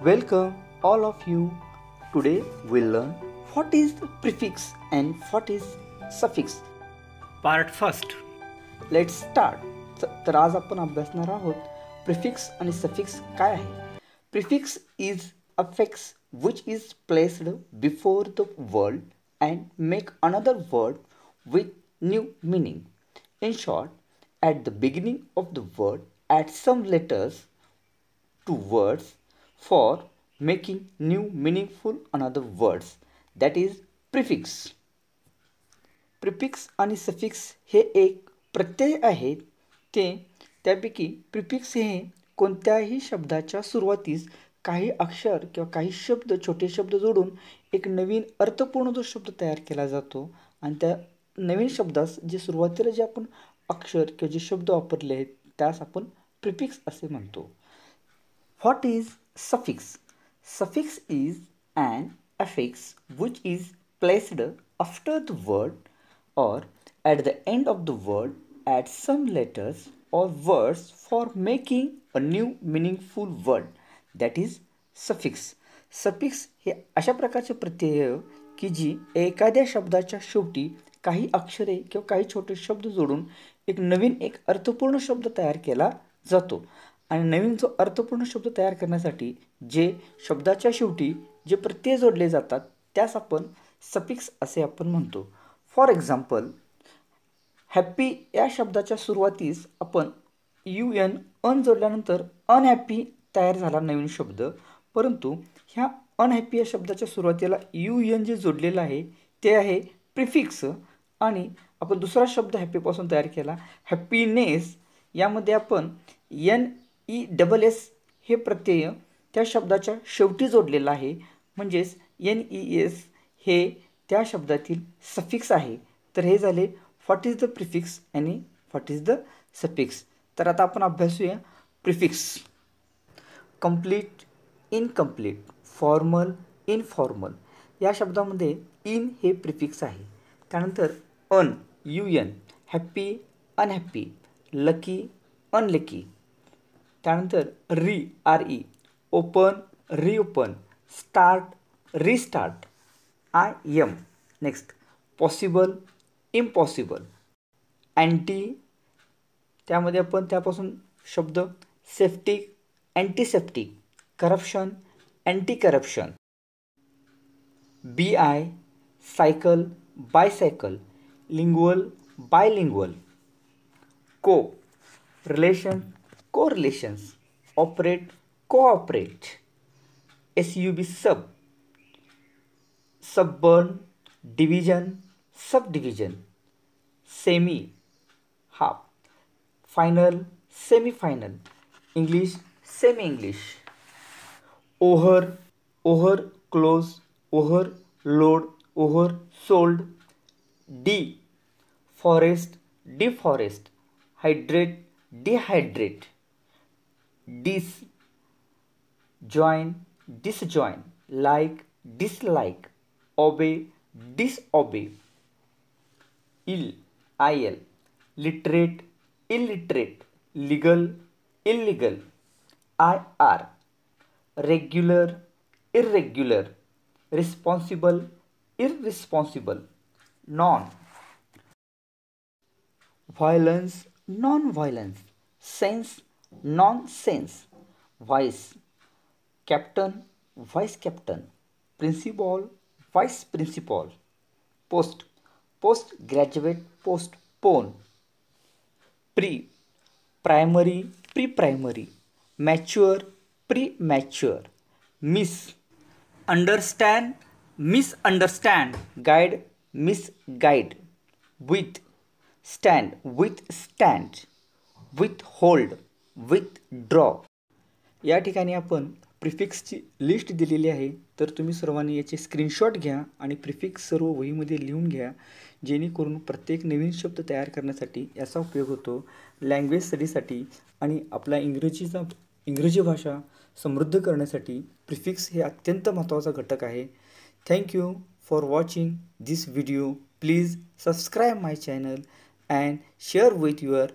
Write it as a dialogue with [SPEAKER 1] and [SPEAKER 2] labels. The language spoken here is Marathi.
[SPEAKER 1] Welcome all of you. Today we'll learn what is the prefix and what is suffix.
[SPEAKER 2] Part first.
[SPEAKER 1] Let's start. तर आज आपण अभ्यासणार आहोत प्रिफिक्स आणि सफिक्स काय आहे. Prefix is affix which is placed before the word and make another word with new meaning. In short, at the beginning of the word add some letters to words for making new meaningful another words, that is prefix. Prefix आणि सफिक्स हे एक प्रत्यय आहेत. त्यापैकी प्रिफिक्स हे कोणत्याही शब्दाच्या सुरुवातीस काही अक्षर किंवा काही शब्द छोटे शब्द जोडून एक नवीन अर्थपूर्ण जो शब्द तयार केला जातो आणि त्या नवीन शब्दास जे सुरुवातीला जे आपण अक्षर किंवा जे शब्द वापरले आहेत त्यास आपण प्रिफिक्स असे म्हणतो. What is suffix? Suffix is an affix which is placed after the word or at the end of the word add some letters or words for making a new meaningful word, that is suffix. Suffix हे अशा प्रकारचे प्रत्यय की जी एखाद्या शब्दाच्या शेवटी काही अक्षरे किंवा काही छोटे शब्द जोडून एक अर्थपूर्ण शब्द तयार केला जातो. आणि नवीन जो अर्थपूर्ण शब्द तयार करण्यासाठी जे शब्दाच्या शेवटी जे प्रत्यय जोडले जातात त्यास आपण सफिक्स असे आपण म्हणतो. फॉर एक्झाम्पल, हॅप्पी या शब्दाच्या सुरुवातीस आपण अन जोडल्यानंतर अनहॅप्पी तयार झाला नवीन शब्द. परंतु ह्या अनहॅप्पी या शब्दाच्या सुरुवातीला जे जोडलेलं आहे ते आहे प्रिफिक्स. आणि आपण दुसरा शब्द हॅप्पीपासून तयार केला हॅपीनेस. यामध्ये आपण NESS हे प्रत्यय त्या शब्दाच्या शेवटी जोडलेला आहे. म्हणजेच NES हे त्या शब्दातील सफिक्स आहे. तर हे झाले व्हॉट इज द प्रिफिक्स आणि व्हॉट इज द सफिक्स. तर आता आपण अभ्यासूया prefix. Complete, incomplete, formal, informal या शब्दामध्ये इन हे प्रिफिक्स आहे. त्यानंतर UN, happy, unhappy, lucky, unlucky. त्यानंतर RE, open, reopen, start, restart, IM. Next possible, impossible, anti. त्यामध्ये आपण त्यापासून शब्द septic, antiseptic, corruption, anti corruption, BI, cycle, bicycle, lingual, bilingual, relation, correlations, operate, cooperate, SUB, suburban, division, subdivision, semi, half, final, semi final, English, semi English, over, close, over, load, over, sold, forest, deforest, hydrate, dehydrate, join, disjoin, like, dislike, obey, disobey, IL, literate, illiterate, legal, illegal, IR, regular, irregular, responsible, irresponsible, non, violence, non violence, sense, nonsense, vice, captain, vice captain, principal, vice principal, postgraduate, postpone, primary, pre primary, mature, premature, mis, understand, misunderstand, guide, misguide, with, stand, withhold, withdraw. या ठिकाणी आपण प्रिफिक्सची लिस्ट दिलेली आहे. तर तुम्ही सर्वांनी याचे स्क्रीनशॉट घ्या आणि प्रिफिक्स सर्व वहीमध्ये लिहून घ्या, जेणेकरून प्रत्येक नवीन शब्द तयार करण्यासाठी याचा उपयोग होतो. लँग्वेज स्टडीसाठी आणि आपला इंग्रजी भाषा समृद्ध करण्यासाठी प्रिफिक्स हे अत्यंत महत्त्वाचा घटक आहे. Thank you for watching this video. Please subscribe my channel and share with your